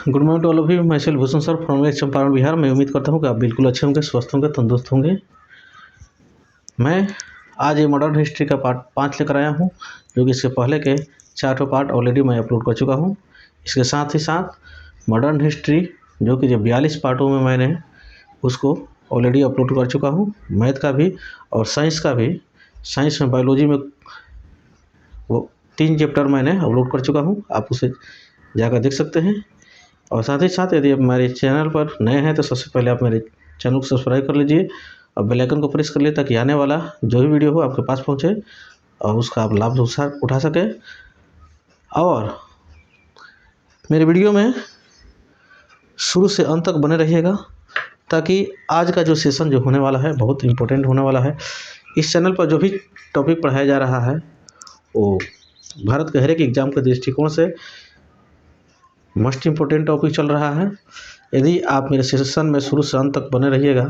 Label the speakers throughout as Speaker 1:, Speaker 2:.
Speaker 1: Good morning to all of you. मैं Shail Bhushan sir from west Champaran Bihar. मैं उम्मीद करता हूँ कि आप बिल्कुल अच्छे होंगे, स्वस्थ होंगे, तंदुरुस्त होंगे। मैं आज ये मॉडर्न हिस्ट्री का पार्ट 5 लेकर आया हूँ, जो कि इसके पहले के 4 पार्ट ऑलरेडी मैं अपलोड कर चुका हूँ। इसके साथ ही साथ मॉडर्न हिस्ट्री जो कि 42 पार्टों में मैंने उसको ऑलरेडी अपलोड कर चुका हूँ, मैथ का भी और साइंस का भी। साइंस में बायोलॉजी में वो 3 चैप्टर मैंने अपलोड कर चुका हूँ, आप उसे जाकर देख सकते हैं। और साथ ही साथ यदि आप हमारे चैनल पर नए हैं तो सबसे पहले आप मेरे चैनल को सब्सक्राइब कर लीजिए और बेल आइकन को प्रेस कर लीजिए, ताकि आने वाला जो भी वीडियो हो आपके पास पहुंचे और उसका आप लाभ उठा सकें। और मेरे वीडियो में शुरू से अंत तक बने रहिएगा, ताकि आज का जो सेशन जो होने वाला है बहुत इम्पोर्टेंट होने वाला है। इस चैनल पर जो भी टॉपिक पढ़ाया जा रहा है वो भारत के हर एक एग्जाम के दृष्टिकोण से मोस्ट इम्पोर्टेंट टॉपिक चल रहा है। यदि आप मेरे सेशन में शुरू से अंत तक बने रहिएगा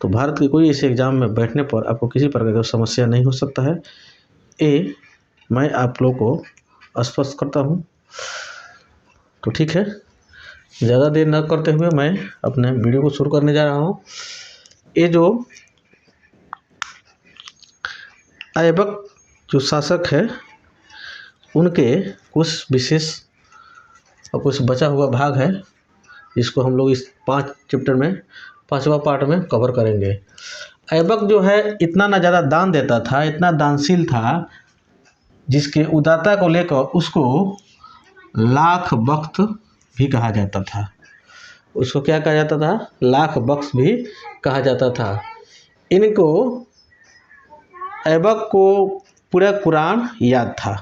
Speaker 1: तो भारत के कोई ऐसे एग्ज़ाम में बैठने पर आपको किसी प्रकार की समस्या नहीं हो सकता है। ये मैं आप लोगों को स्पष्ट करता हूँ। तो ठीक है, ज़्यादा देर न करते हुए मैं अपने वीडियो को शुरू करने जा रहा हूँ। ये जो ऐबक जो शासक है उनके कुछ विशेष और कुछ बचा हुआ भाग है, जिसको हम लोग इस 5 चैप्टर में 5वां पार्ट में कवर करेंगे। ऐबक जो है इतना ना ज़्यादा दान देता था, इतना दानशील था, जिसके उदारता को लेकर उसको लाख बख्त भी कहा जाता था। उसको क्या कहा जाता था? लाख बख्त भी कहा जाता था। इनको ऐबक को पूरा कुरान याद था।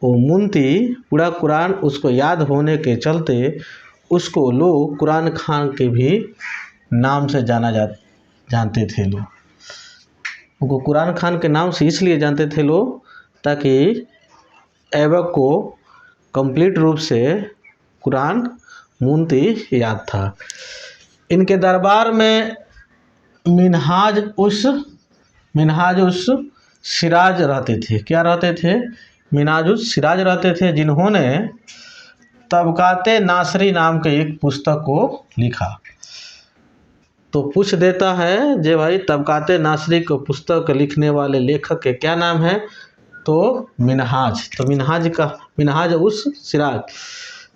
Speaker 1: वो मुंती पूरा कुरान उसको याद होने के चलते उसको लोग कुरान खान के भी नाम से जानते थे लोग। उनको कुरान खान के नाम से इसलिए जानते थे लोग ताकि ऐबक को कंप्लीट रूप से कुरान मुंती याद था। इनके दरबार में मिनहाज उस सिराज रहते थे। क्या रहते थे? मिनाजुस सिराज रहते थे, जिन्होंने तबकाते नासरी नाम के एक पुस्तक को लिखा। तो पूछ देता है जे भाई तबकाते नासरी को पुस्तक लिखने वाले लेखक के क्या नाम है? तो मिनहाज। तो मिनहाज उस सिराज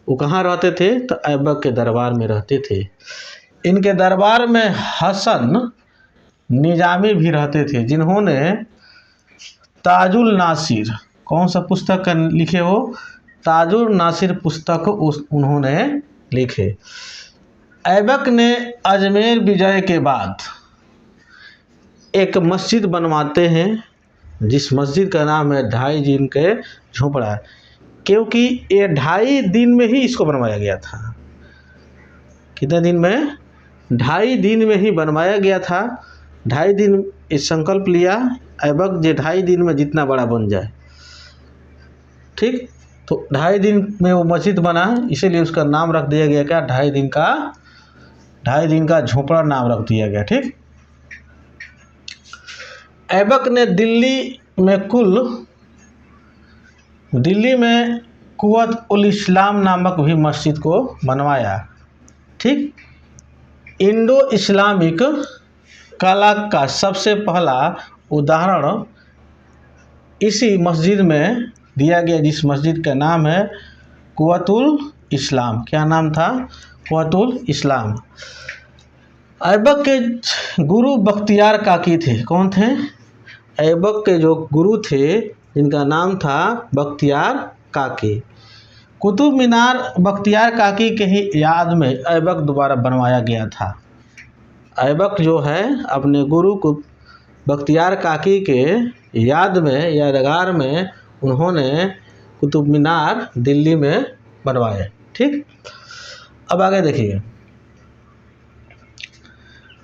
Speaker 1: वो कहाँ रहते थे? तो ऐबक के दरबार में रहते थे। इनके दरबार में हसन निजामी भी रहते थे, जिन्होंने ताजुल नासिर, कौन सा पुस्तक लिखे? हो ताजुल नासिर पुस्तक उन्होंने लिखे। ऐबक ने अजमेर विजय के बाद एक मस्जिद बनवाते हैं, जिस मस्जिद का नाम है 2.5 दिन के झोपड़ा, क्योंकि ये 2.5 दिन में ही इसको बनवाया गया था। कितने दिन में? 2.5 दिन में ही बनवाया गया था। 2.5 दिन इस संकल्प लिया ऐबक जे 2.5 दिन में जितना बड़ा बन जाए। ठीक, तो 2.5 दिन में वो मस्जिद बना, इसीलिए उसका नाम रख दिया गया क्या? 2.5 दिन का झोपड़ा नाम रख दिया गया। ठीक, ऐबक ने दिल्ली में कुव्वत उल इस्लाम नामक भी मस्जिद को बनवाया। ठीक, इंडो इस्लामिक कला का सबसे पहला उदाहरण इसी मस्जिद में दिया गया, जिस मस्जिद का नाम है कुव्वतुल इस्लाम। क्या नाम था? कुव्वतुल इस्लाम। ऐबक के गुरु बख्तियार काकी थे। कौन थे? ऐबक के जो गुरु थे, जिनका नाम था बख्तियार काकी। कुतुब मीनार बख्तियार काकी के ही याद में ऐबक दोबारा बनवाया गया था। ऐबक जो है अपने गुरु को बख्तियार काकी के याद में, यादगार में उन्होंने कुतुब मीनार दिल्ली में बनवाए। ठीक, अब आगे देखिए।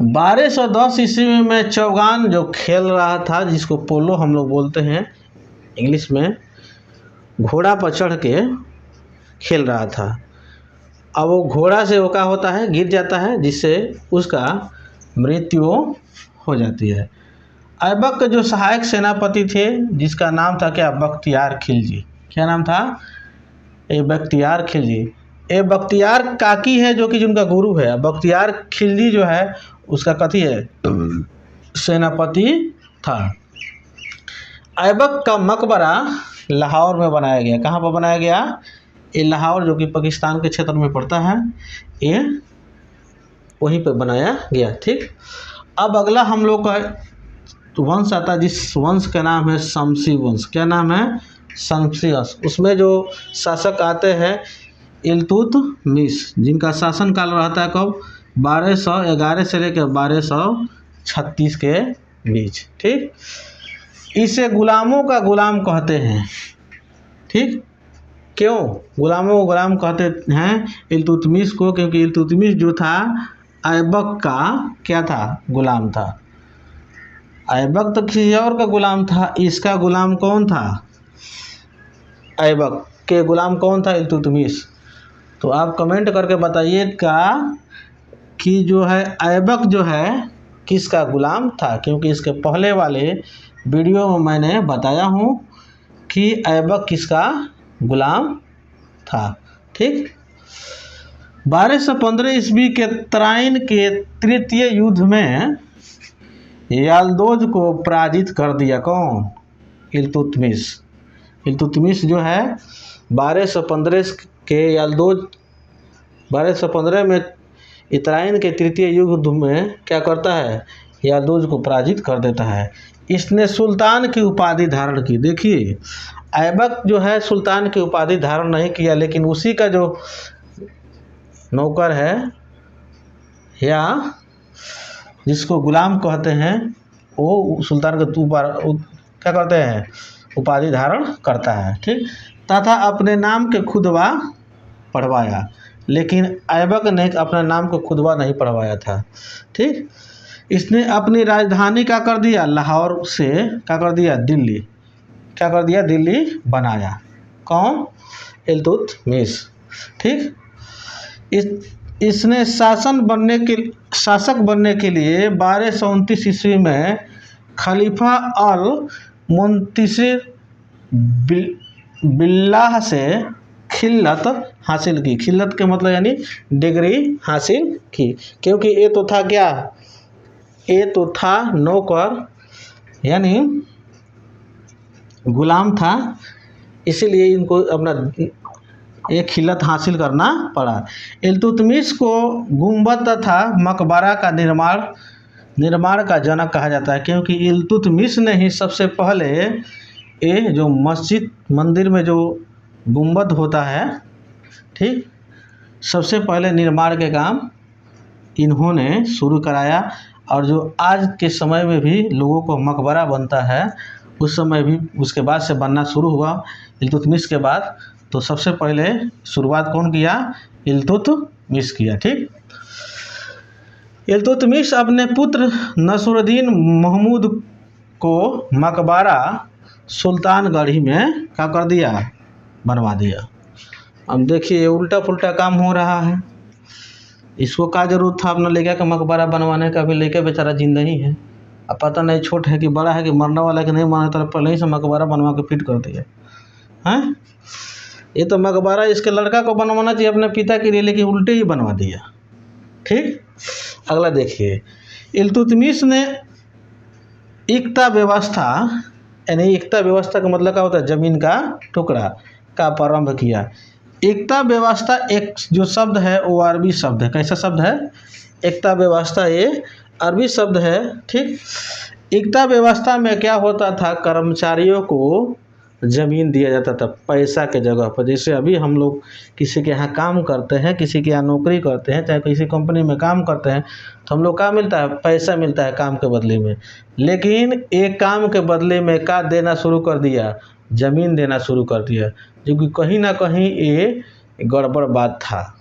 Speaker 1: 1210 ईस्वी में चौगान जो खेल रहा था, जिसको पोलो हम लोग बोलते हैं इंग्लिश में, घोड़ा पर चढ़ के खेल रहा था। अब वो घोड़ा से वो क्या होता है? गिर जाता है, जिससे उसका मृत्यु हो जाती है। ऐबक के जो सहायक सेनापति थे, जिसका नाम था क्या? बख्तियार खिलजी। क्या नाम था? बख्तियार खिलजी। ये बख्तियार काकी है जो कि जिनका गुरु है। बख्तियार खिलजी जो है उसका कथी है, सेनापति था। ऐबक का मकबरा लाहौर में बनाया गया। कहाँ पर बनाया गया? ये लाहौर जो कि पाकिस्तान के क्षेत्र में पड़ता है, ये वहीं पे बनाया गया। ठीक, अब अगला हम लोग का वंश आता है, जिस वंश का नाम है शमसी वंश। क्या नाम है? शमसी वंश। उसमें जो शासक आते हैं इल्तुतमिश, जिनका शासन काल रहता है कब? 1211 से लेकर 1236 के बीच। ठीक, इसे गुलामों का गुलाम कहते हैं। ठीक, क्यों गुलामों को गुलाम कहते हैं इल्तुतमिश को? क्योंकि इल्तुतमिश जो था ऐबक का क्या था? गुलाम था। ऐबक तो किसी और का गुलाम था, इसका गुलाम कौन था? ऐबक के गुलाम कौन था? इल्तुतमिश। तो आप कमेंट करके बताइएगा कि जो है ऐबक जो है किसका गुलाम था, क्योंकि इसके पहले वाले वीडियो में मैंने बताया हूँ कि ऐबक किसका गुलाम था। ठीक, 1215 ईस्वी के तराइन के तृतीय युद्ध में याल्दोज को पराजित कर दिया। कौन? इल्तुतमिश। इल्तुतमिश जो है 1215 के याल्दोज 1215 में इतराइन के तृतीय युद्ध में क्या करता है? याल्दोज को पराजित कर देता है। इसने सुल्तान की उपाधि धारण की। देखिए, ऐबक जो है सुल्तान की उपाधि धारण नहीं किया, लेकिन उसी का जो नौकर है या जिसको गुलाम कहते हैं वो सुल्तान का क्या करते हैं? उपाधि धारण करता है। ठीक, तथा अपने नाम के खुदवा पढ़वाया, लेकिन ऐबक ने अपने नाम को खुदवा नहीं पढ़वाया था। ठीक, इसने अपनी राजधानी क्या कर दिया? लाहौर से क्या कर दिया? दिल्ली। क्या कर दिया? दिल्ली बनाया। कौन? इल्तुतमिश। ठीक, इसने शासक बनने के लिए 1229 ईस्वी में खलीफा अल मुंतसिर बिल्लाह से खिल्लत हासिल की। खिल्लत के मतलब यानी डिग्री हासिल की, क्योंकि ये तो था क्या? ये तो था नौकर यानी गुलाम था, इसीलिए इनको अपना एक खिल्लत हासिल करना पड़ा। इल्तुतमिश को गुंबद तथा मकबरा का निर्माण का जनक कहा जाता है, क्योंकि इल्तुतमिश ने ही सबसे पहले ये जो मंदिर में जो गुंबद होता है, ठीक, सबसे पहले निर्माण के काम इन्होंने शुरू कराया। और जो आज के समय में भी लोगों को मकबरा बनता है, उस समय भी उसके बाद से बनना शुरू हुआ इल्तुतमिश के बाद। तो सबसे पहले शुरुआत कौन किया? इल्तुतमिश किया। ठीक, इल्तुतमिश अपने पुत्र नसरुद्दीन महमूद को मकबरा सुल्तानगढ़ी में क्या कर दिया? बनवा दिया। अब देखिए उल्टा पुल्टा काम हो रहा है। इसको क्या जरूरत था अपना लेके का मकबरा बनवाने का? भी लेके बेचारा जिंदा ही है, अब पता नहीं छोट है कि बड़ा है कि मरने वाला है कि नहीं मरने, तो पहले ही से मकबरा बनवा के फिट कर दिया हैं। ये तो मकबरा इसके लड़का को बनवाना चाहिए अपने पिता के लिए, लेकिन उल्टे ही बनवा दिया। ठीक, अगला देखिए, इल्तुतमिश ने इक्ता व्यवस्था यानी इक्ता व्यवस्था का मतलब क्या होता है? जमीन का टुकड़ा का प्रारंभ किया। इक्ता व्यवस्था एक जो शब्द है वो अरबी शब्द है। कैसा शब्द है? इक्ता व्यवस्था ये अरबी शब्द है। ठीक, इक्ता व्यवस्था में क्या होता था? कर्मचारियों को ज़मीन दिया जाता था पैसा के जगह पर। जैसे अभी हम लोग किसी के यहाँ काम करते हैं, किसी के यहाँ नौकरी करते हैं, चाहे किसी कंपनी में काम करते हैं, तो हम लोग क्या मिलता है? पैसा मिलता है काम के बदले में। लेकिन एक काम के बदले में क्या देना शुरू कर दिया? ज़मीन देना शुरू कर दिया, जो कि कहीं ना कहीं ये गड़बड़ बात था।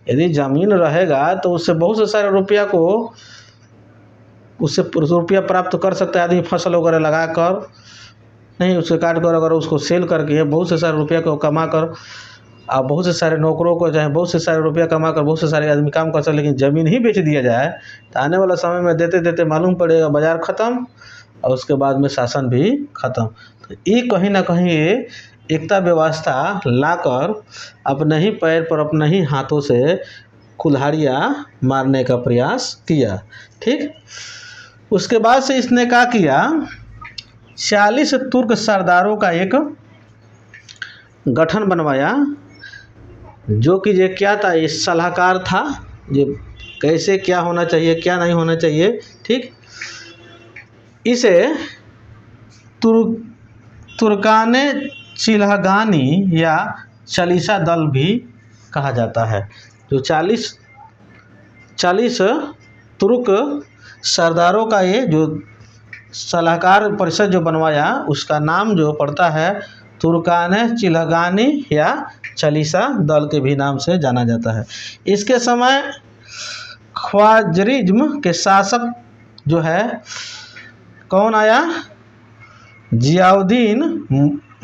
Speaker 1: यदि ज़मीन रहेगा तो उससे बहुत से सारे रुपया प्राप्त कर सकता है आदमी, फसल वगैरह लगा कर, नहीं उसके काट कर अगर उसको सेल करके बहुत से सारे रुपया को कमा कर, आप बहुत से सारे नौकरों को चाहे बहुत से सारे रुपया कमा कर बहुत से सारे आदमी काम कर सकते। लेकिन ज़मीन ही बेच दिया जाए तो आने वाला समय में देते देते मालूम पड़ेगा बाज़ार ख़त्म और उसके बाद में शासन भी ख़त्म। तो ये कहीं ना कहीं ये एकता व्यवस्था लाकर अपने ही पैर पर अपने ही हाथों से कुल्हाड़ियाँ मारने का प्रयास किया। ठीक, उसके बाद से इसने क्या किया, 40 तुर्क सरदारों का एक गठन बनवाया, जो कि ये क्या था, ये सलाहकार था, ये कैसे क्या होना चाहिए क्या नहीं होना चाहिए। ठीक, इसे तुर्काने चिल्हगानी या चालीसा दल भी कहा जाता है। जो 40 तुर्क सरदारों का ये जो सलाहकार परिषद जो बनवाया, उसका नाम जो पड़ता है तुर्काने चिल्हगानी या चालीसा दल के भी नाम से जाना जाता है। इसके समय ख्वारिज्म के शासक जो है कौन आया, जियाउद्दीन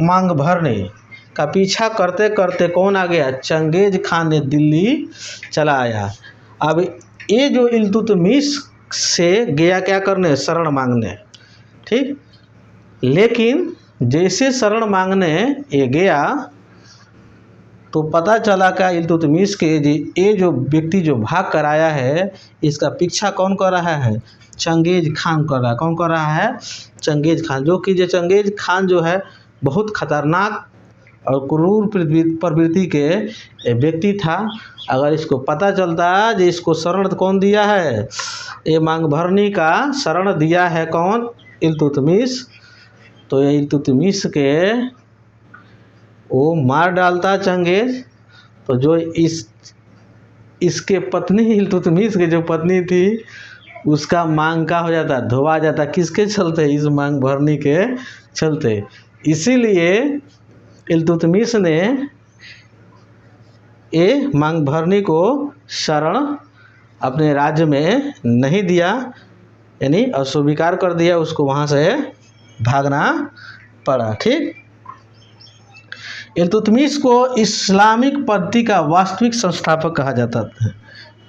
Speaker 1: मांगभरनी का पीछा करते करते कौन आ गया, चंगेज खान ने दिल्ली चला आया। अब ये जो इल्तुतमिश से गया क्या करने, शरण मांगने। ठीक, लेकिन जैसे शरण मांगने ये गया तो पता चला क्या, इल्तुतमिश के ये जो व्यक्ति जो भाग कर आया है, इसका पीछा कौन कर रहा है, चंगेज खान कर रहा है। कौन कर रहा है, चंगेज खान, जो कि चंगेज खान जो है बहुत खतरनाक और क्रूर प्रवृत्ति के व्यक्ति था। अगर इसको पता चलता कि इसको शरण कौन दिया है, ये मांगभरनी का शरण दिया है कौन, इल्तुतमिश, तो ये इल्तुतमिश के वो मार डालता चंगेज। तो जो इसके पत्नी, इल्तुतमिश की जो पत्नी थी, उसका मांग का हो जाता, धोआ जाता। किसके चलते, इस मांगभरनी के चलते। इसीलिए इल्तुतमिश ने ये मांगभरनी को शरण अपने राज्य में नहीं दिया, यानी अस्वीकार कर दिया, उसको वहाँ से भागना पड़ा। ठीक, इल्तुतमिश को इस्लामिक पद्धति का वास्तविक संस्थापक कहा जाता है।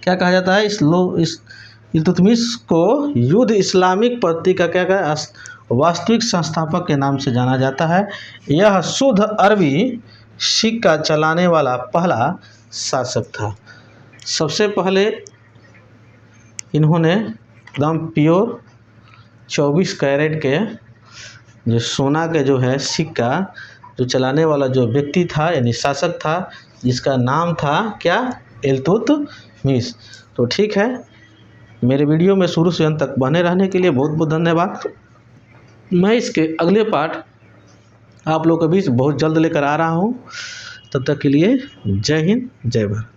Speaker 1: क्या कहा जाता है, इस इल्तुतमिश को युद्ध इस्लामिक पद्धति का क्या कहा, वास्तविक संस्थापक के नाम से जाना जाता है। यह शुद्ध अरबी सिक्का चलाने वाला पहला शासक था। सबसे पहले इन्होंने एकदम प्योर 24 कैरेट के जो सोना के जो है सिक्का जो चलाने वाला जो व्यक्ति था, यानी शासक था, जिसका नाम था क्या, इल्तुतमिश। तो ठीक है, मेरे वीडियो में शुरू से अंत तक बने रहने के लिए बहुत बहुत धन्यवाद। मैं इसके अगले पार्ट आप लोगों के बीच बहुत जल्द लेकर आ रहा हूँ। तब तक के लिए जय हिंद, जय भारत।